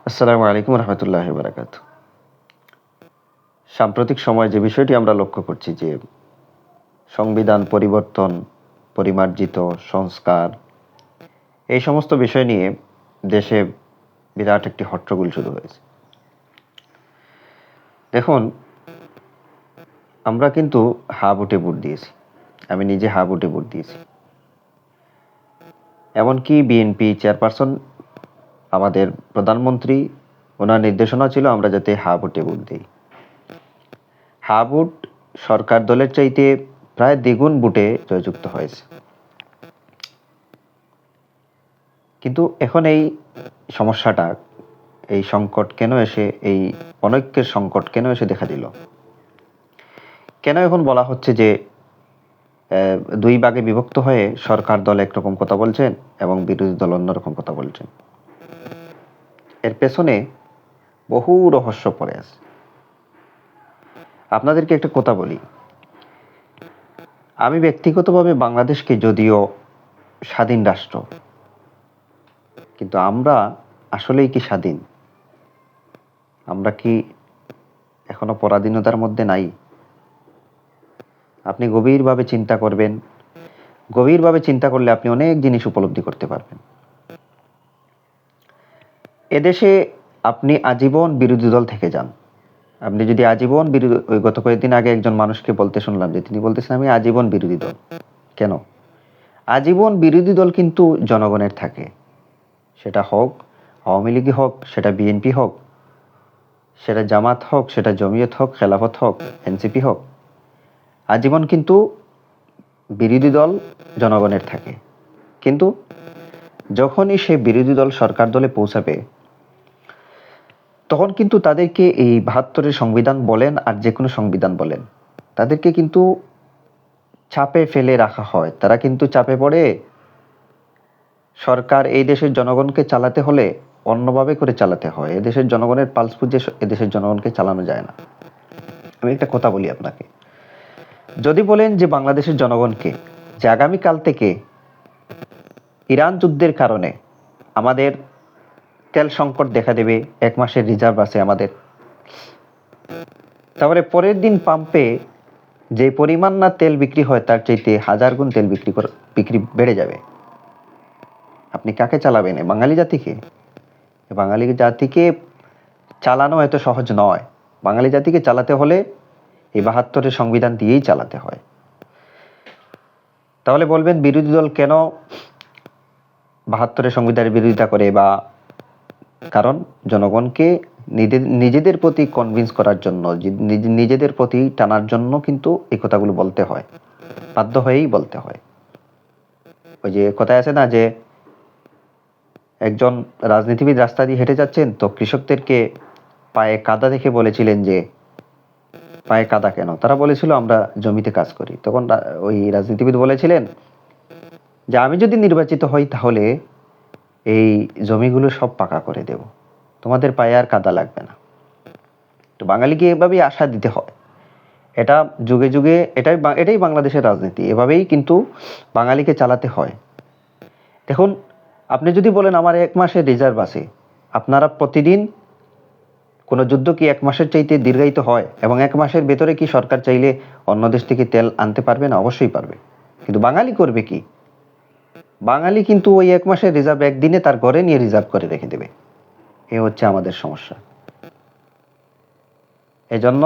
আসসালামু আলাইকুম রহমতুল্লাহ বারাকাত। সাম্প্রতিক সময়ে যে বিষয়টি আমরা লক্ষ্য করছি যে সংবিধান পরিবর্তন, পরিমার্জিত সংস্কার, এই সমস্ত বিষয় নিয়ে দেশে বিরাট একটি হট্টগোল শুরু হয়েছে। দেখুন, আমরা কিন্তু হা ভোটে ভোট দিয়েছি। আমি নিজে হা ভোটে ভোট দিয়েছি। এমনকি বিএনপি চেয়ারপারসন, আমাদের প্রধানমন্ত্রী, ওনার নির্দেশনা ছিল আমরা যাতে হা ভোটে ভোট দিই। হা ভোট সরকার দলের চাইতে প্রায় দ্বিগুণ ভোটে জয়যুক্ত হয়েছে। কিন্তু এখন এই সমস্যাটা, এই সংকট কেন এসে, এই অনৈক্যের সংকট কেন এসে দেখা দিল? কেন এখন বলা হচ্ছে যে দুই ভাগে বিভক্ত হয়ে সরকার দল একরকম কথা বলছেন এবং বিরোধী দল অন্যরকম কথা বলছেন? এর পেছনে বহু রহস্য পড়ে আছে। আপনাদেরকে একটা কথা বলি, আমি ব্যক্তিগতভাবে বাংলাদেশকে যদিও স্বাধীন রাষ্ট্র, কিন্তু আমরা আসলেই কি স্বাধীন? আমরা কি এখনো পরাধীনতার মধ্যে নাই? আপনি গভীরভাবে চিন্তা করবেন, গভীরভাবে চিন্তা করলে আপনি অনেক জিনিস উপলব্ধি করতে পারবেন। এদেশে আপনি আজীবন বিরোধী দল থেকে যান, আপনি যদি আজীবন বিরোধী, ওই গত কয়েকদিন আগে একজন মানুষকে বলতে শুনলাম যে তিনি বলতেছেন আমি আজীবন বিরোধী দল। কেন? আজীবন বিরোধী দল কিন্তু জনগণের থাকে, সেটা হোক আওয়ামী লীগ হোক, সেটা বিএনপি হোক, সেটা জামাত হোক, সেটা জমিয়ত হোক, খেলাফত হোক, এনসিপি হোক, আজীবন কিন্তু বিরোধী দল জনগণের থাকে। কিন্তু যখনই সে বিরোধী দল সরকার দলে পৌঁছাবে, তখন কিন্তু তাদেরকে এই ৭২-এর সংবিধান বলেন আর যে কোনো সংবিধান বলেন, তাদেরকে কিন্তু চাপে ফেলে রাখা হয়। তারা কিন্তু চাপে পড়ে। সরকার এই দেশের জনগণকে চালাতে হলে অন্যভাবে করে চালাতে হয়। এদেশের জনগণের পালস বুঝে এদেশের জনগণকে চালানো যায় না। আমি একটা কথা বলি আপনাকে, যদি বলেন যে বাংলাদেশের জনগণকে যে আগামীকাল থেকে ইরান যুদ্ধের কারণে আমাদের তেল সংকট দেখা দেবে, 1 মাসের রিজার্ভ আছে আমাদের, তারপরে পরের দিন পাম্পে যে পরিমাণ না তেল বিক্রি হয় তার চাইতে 1000 গুণ তেল বিক্রি বেড়ে যাবে, আপনি কাকে চালাবেন? বাঙালি জাতিকে? বাঙালি জাতিকে চালানো এত সহজ নয়। বাঙালি জাতিকে চালাতে হলে এই ৭২-এর সংবিধান দিয়েই চালাতে হয়। তাহলে বলবেন বিরোধী দল কেন ৭২-এর সংবিধানের বিরোধিতা করে? বা কারণ জনগণকে নিজেদের প্রতি কনভিন্স করার জন্য, নিজেদের প্রতি টানার জন্য কিন্তু এই কথাগুলো বলতে হয়, বাধ্য হয়েই বলতে হয়। ওই যে কথায় আছে না যে একজন রাজনীতিবিদ রাস্তা দিয়ে হেঁটে যাচ্ছেন, তো কৃষকদেরকে পায়ে কাদা দেখে বলেছিলেন যে পায়ে কাদা কেন? তারা বলেছিল আমরা জমিতে কাজ করি। তখন ওই রাজনীতিবিদ বলেছিলেন যে আমি যদি নির্বাচিত হই তাহলে এই জমিগুলো সব পাকা করে দেব, তোমাদের পায়ে আর কাদা লাগবে না। তো বাঙালিকে এভাবেই আশা দিতে হয়। এটা যুগে যুগে এটাই বাংলাদেশের রাজনীতি, এভাবেই কিন্তু বাঙালিকে চালাতে হয়। দেখুন, আপনি যদি বলেন আমার 1 মাসের রিজার্ভ আছে, আপনারা প্রতিদিন কোনো যুদ্ধ কি 1 মাসের চাইতে দীর্ঘায়িত হয়? এবং 1 মাসের ভেতরে কি সরকার চাইলে অন্য দেশ থেকে তেল আনতে পারবে না? অবশ্যই পারবে। কিন্তু বাঙালি করবে কি? বাঙালি কিন্তু ওই 1 মাসের রিজার্ভ একদিনে তার ঘরে নিয়ে রিজার্ভ করে রেখে দেবে। এ হচ্ছে আমাদের সমস্যা। এজন্য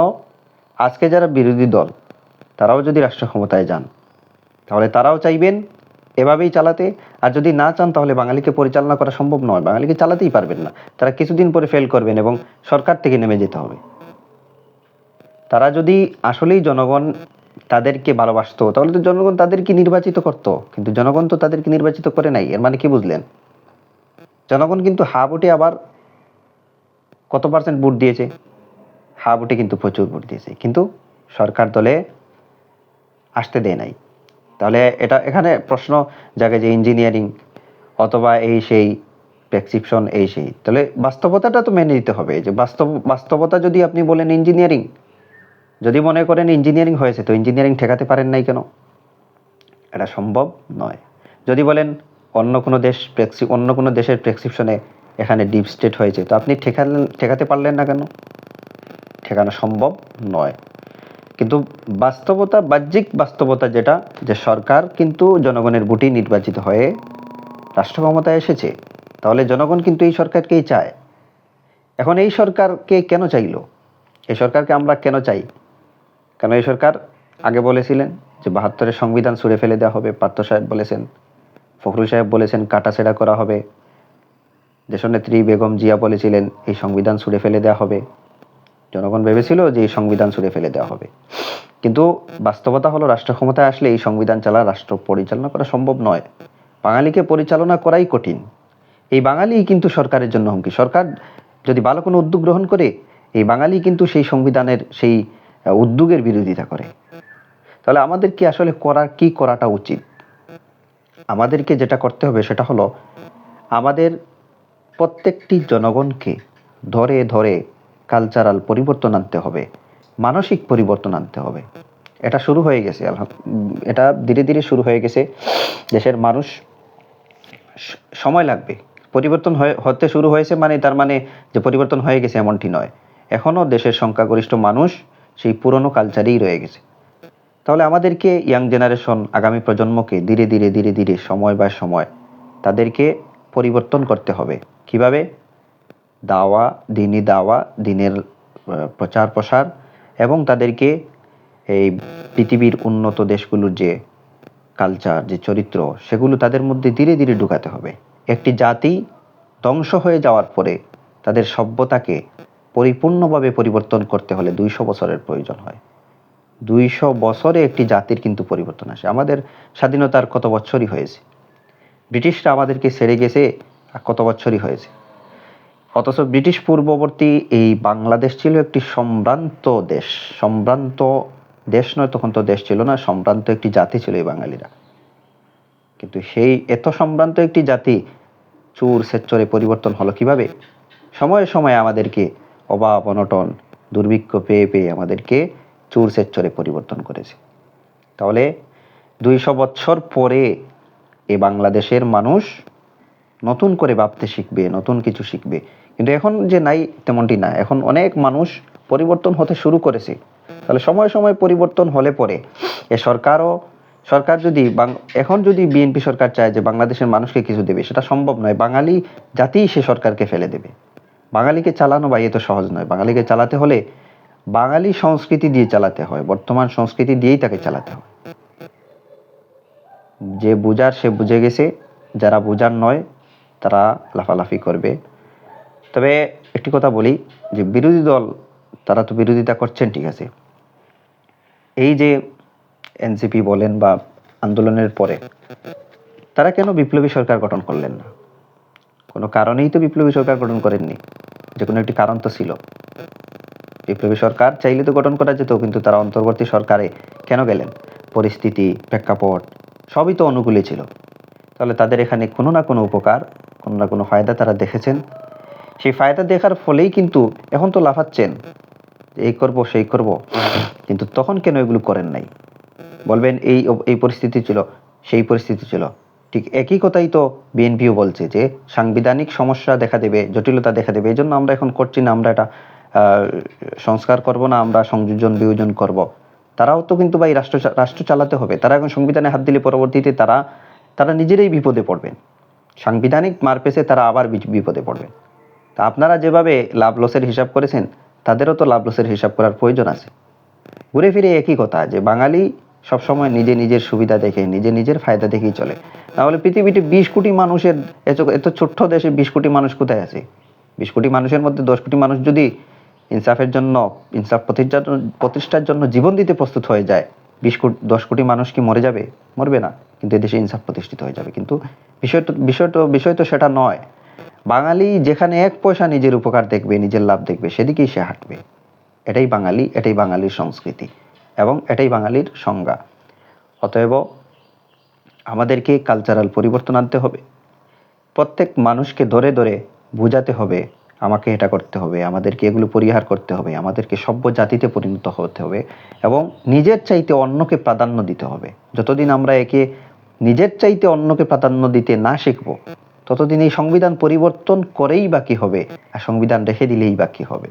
আজকে যারা বিরোধী দল, তারাও যদি রাষ্ট্র ক্ষমতায় যান, তাহলে তারাও চাইবেন এভাবেই চালাতে। আর যদি না চান তাহলে বাঙালিকে পরিচালনা করা সম্ভব নয়, বাঙালিকে চালাতেই পারবেন না। তারা কিছুদিন পরে ফেল করবেন এবং সরকার থেকে নেমে যেতে হবে। তারা যদি আসলেই জনগণ তাদেরকে ভালোবাসতো, তাহলে তো জনগণ তাদেরকে নির্বাচিত করত। কিন্তু জনগণ তো তাদেরকে নির্বাচিত করে নাই। এর মানে কি বুঝলেন? জনগণ কিন্তু হা ভোটে আবার কত % ভোট দিয়েছে? হা ভোটে কিন্তু প্রচুর ভোট দিয়েছে, কিন্তু সরকার দলে আসতে দেয় নাই। তাহলে এখানে প্রশ্ন জাগে যে ইঞ্জিনিয়ারিং অথবা এই সেই প্রেসক্রিপশন এই সেই, তাহলে বাস্তবতাটা তো মেনে নিতে হবে। যে বাস্তবতা যদি আপনি বলেন ইঞ্জিনিয়ারিং, যদি মনে করেন ইঞ্জিনিয়ারিং হয়েছে, তো ইঞ্জিনিয়ারিং ঠেকাতে পারেন নাই কেন? এটা সম্ভব নয়। যদি বলেন অন্য কোনো দেশের প্রেসক্রিপশনে এখানে ডিপ স্টেট হয়েছে, তো আপনি ঠেকাতে পারলেন না কেন? ঠেকানো সম্ভব নয়। কিন্তু বাহ্যিক বাস্তবতা যেটা, যে সরকার কিন্তু জনগণের ভোটেই নির্বাচিত হয়ে রাষ্ট্র ক্ষমতায় এসেছে, তাহলে জনগণ কিন্তু এই সরকারকেই চায়। এখন এই সরকারকে কেন চাইলো? এই সরকারকে আমরা কেন চাই? কারণ এই সরকার আগে বলেছিলেন যে ৭২-এর সংবিধান ছুঁড়ে ফেলে দেওয়া হবে, পার্থ সাহেব বলেছেন, ফখরুল সাহেব বলেছেন কাটাছেঁড়া করা হবে, দেশনেত্রী বেগম জিয়া বলেছিলেন এই সংবিধান ছুঁড়ে ফেলে দেওয়া হবে। জনগণ ভেবেছিল যে এই সংবিধান ছুঁড়ে ফেলে দেওয়া হবে, কিন্তু বাস্তবতা হলো রাষ্ট্র ক্ষমতায় আসলে এই সংবিধান ছাড়া রাষ্ট্র পরিচালনা করা সম্ভব নয়। বাঙালিকে পরিচালনা করাই কঠিন। এই বাঙালি কিন্তু সরকারের জন্য হুমকি। সরকার যদি ভালো কোনো উদ্যোগ গ্রহণ করে, এই বাঙালি কিন্তু সেই সংবিধানের সেই উদ্যোগের বিরোধিতা করে। তাহলে আমাদেরকে আসলে করাটা উচিত? আমাদেরকে যেটা করতে হবে সেটা হলো আমাদের প্রত্যেকটি জনগণকে ধরে ধরে কালচারাল পরিবর্তন আনতে হবে, মানসিক পরিবর্তন আনতে হবে। এটা শুরু হয়ে গেছে, এটা ধীরে ধীরে শুরু হয়ে গেছে। দেশের মানুষ, সময় লাগবে। পরিবর্তন হতে শুরু হয়েছে মানে তার মানে যে পরিবর্তন হয়ে গেছে এমনটি নয়। এখনও দেশের সংখ্যাগরিষ্ঠ মানুষ সেই পুরনো কালচারেই রয়ে গেছে। তাহলে আমাদেরকে ইয়াং জেনারেশন, আগামী প্রজন্মকে ধীরে ধীরে ধীরে ধীরে সময় বাই সময় তাদেরকে পরিবর্তন করতে হবে। কিভাবে? দাওয়া, দিনের প্রচার প্রসার, এবং তাদেরকে এই পৃথিবীর উন্নত দেশগুলোর যে কালচার, যে চরিত্র, সেগুলো তাদের মধ্যে ধীরে ধীরে ঢুকাতে হবে। একটি জাতি ধ্বংস হয়ে যাওয়ার পরে তাদের সভ্যতাকে পরিপূর্ণভাবে পরিবর্তন করতে হলে 200 বছরের প্রয়োজন হয়। 200 বছরে একটি জাতির কিন্তু পরিবর্তন আসে। আমাদের স্বাধীনতার কত বছরই হয়েছে, ব্রিটিশরা আমাদেরকে ছেড়ে গেছে কত বছরই হয়েছে, অথচ ব্রিটিশ পূর্ববর্তী এই বাংলাদেশ ছিল একটি সম্ভ্রান্ত দেশ নয়, তখন তো দেশ ছিল না, সম্ভ্রান্ত একটি জাতি ছিল এই বাঙালিরা। কিন্তু সেই এত সম্ভ্রান্ত একটি জাতি চুর সেচ্চরে পরিবর্তন হলো কিভাবে? সময়ে সময়ে আমাদেরকে অভাব অনটন দুর্ভিক্ষ পেয়ে পেয়ে আমাদেরকে চুর সেচ্চরে পরিবর্তন করেছে। তাহলে 200 বছর পরে এই বাংলাদেশের মানুষ নতুন করে ভাবতে শিখবে, নতুন কিছু শিখবে। কিন্তু এখন যে নাই তেমনটি না, এখন অনেক মানুষ পরিবর্তন হতে শুরু করেছে। তাহলে সময় সময় পরিবর্তন হলে পরে সরকার যদি এখন যদি বিএনপি সরকার চায় যে বাংলাদেশের মানুষকে কিছু দেবে, সেটা সম্ভব নয়। বাঙালি জাতিই সে সরকারকে ফেলে দেবে। বাঙালিকে চালানো ভাই এত সহজ নয়। বাঙালিকে চালাতে হলে বাঙালি সংস্কৃতি দিয়ে চালাতে হয়, বর্তমান সংস্কৃতি দিয়েই তাকে চালাতে হয়। যে বুঝার সে বুঝে গেছে, যারা বুঝার নয় তারা লাফালাফি করবে। তবে একটি কথা বলি, যে বিরোধী দল তারা তো বিরোধিতা করছেন, ঠিক আছে। এই যে এনসিপি বলেন বা আন্দোলনের পরে তারা কেন বিপ্লবী সরকার গঠন করলেন না? কোনো কারণেই তো বিপ্লবী সরকার গঠন করেননি, যে কোনো একটি কারণ তো ছিল। বিপ্লবী সরকার চাইলে তো গঠন করা যেত, কিন্তু তারা অন্তর্বর্তী সরকারে কেন গেলেন? পরিস্থিতি, প্রেক্ষাপট সবই তো অনুকূলে ছিল। তাহলে তাদের এখানে কোনো না কোনো উপকার, কোনো না কোনো ফায়দা তারা দেখেছেন। সেই ফায়দা দেখার ফলেই কিন্তু এখন তো লাফাচ্ছেন, এই করব সেই করব, কিন্তু তখন কেন এগুলো করেন নাই? বলবেন এই পরিস্থিতি ছিল, সেই পরিস্থিতি ছিল। ঠিক একই কথাই তো বিএনপিও বলছে, যে সাংবিধানিক সমস্যা দেখা দেবে, জটিলতা দেখা দেবে, এই জন্য আমরা এখন করছি না, আমরা এটা সংস্কার করব না, আমরা সংযোজন বিয়োজন করব। তারাও তো কিন্তু ভাই রাষ্ট্র চালাতে হবে। তারা এখন সংবিধানে হাত দিলে পরবর্তীতে তারা নিজেরাই বিপদে পড়বেন। সাংবিধানিক মারপেসে তারা আবার বিপদে পড়বেন। তা আপনারা যেভাবে লাভ লসের হিসাব করেছেন, তাদেরও তো লাভ লসের হিসাব করার প্রয়োজন আছে। ঘুরে ফিরে একই কথা, যে বাঙালি সবসময় নিজের সুবিধা দেখে, নিজের ফায়দা দেখেই চলে। তাহলে পৃথিবীতে 20 কোটি মানুষের, এত ছোট্ট দেশে 20 কোটি মানুষ কোথায় আছে? 20 কোটি মানুষের মধ্যে 10 কোটি মানুষ যদি ইনসাফ প্রতিষ্ঠার জন্য জীবন দিতে প্রস্তুত হয়ে যায়, 10 কোটি মানুষ কি মরে যাবে? মরবে না, কিন্তু এদেশে ইনসাফ প্রতিষ্ঠিত হয়ে যাবে। কিন্তু বিষয় তো সেটা নয়। বাঙালি যেখানে 1 পয়সা নিজের উপকার দেখবে, নিজের লাভ দেখবে, সেদিকেই সে হাঁটবে। এটাই বাঙালি, এটাই বাঙালির সংস্কৃতি, এবং এটাই বাঙালির সংজ্ঞা। অতএব আমাদেরকে কালচারাল পরিবর্তন আনতে হবে। প্রত্যেক মানুষকে ধরে ধরে বোঝাতে হবে, আমাকে এটা করতে হবে, আমাদেরকে এগুলো পরিহার করতে হবে, আমাদেরকে সভ্য জাতিতে পরিণত হতে হবে, এবং নিজের চাইতে অন্যকে প্রাধান্য দিতে হবে। যতদিন আমরা নিজের চাইতে অন্যকে প্রাধান্য দিতে না শিখব, ততদিন এই সংবিধান পরিবর্তন করেই বাকি হবে, আর সংবিধান রেখে দিলেই বাকি হবে।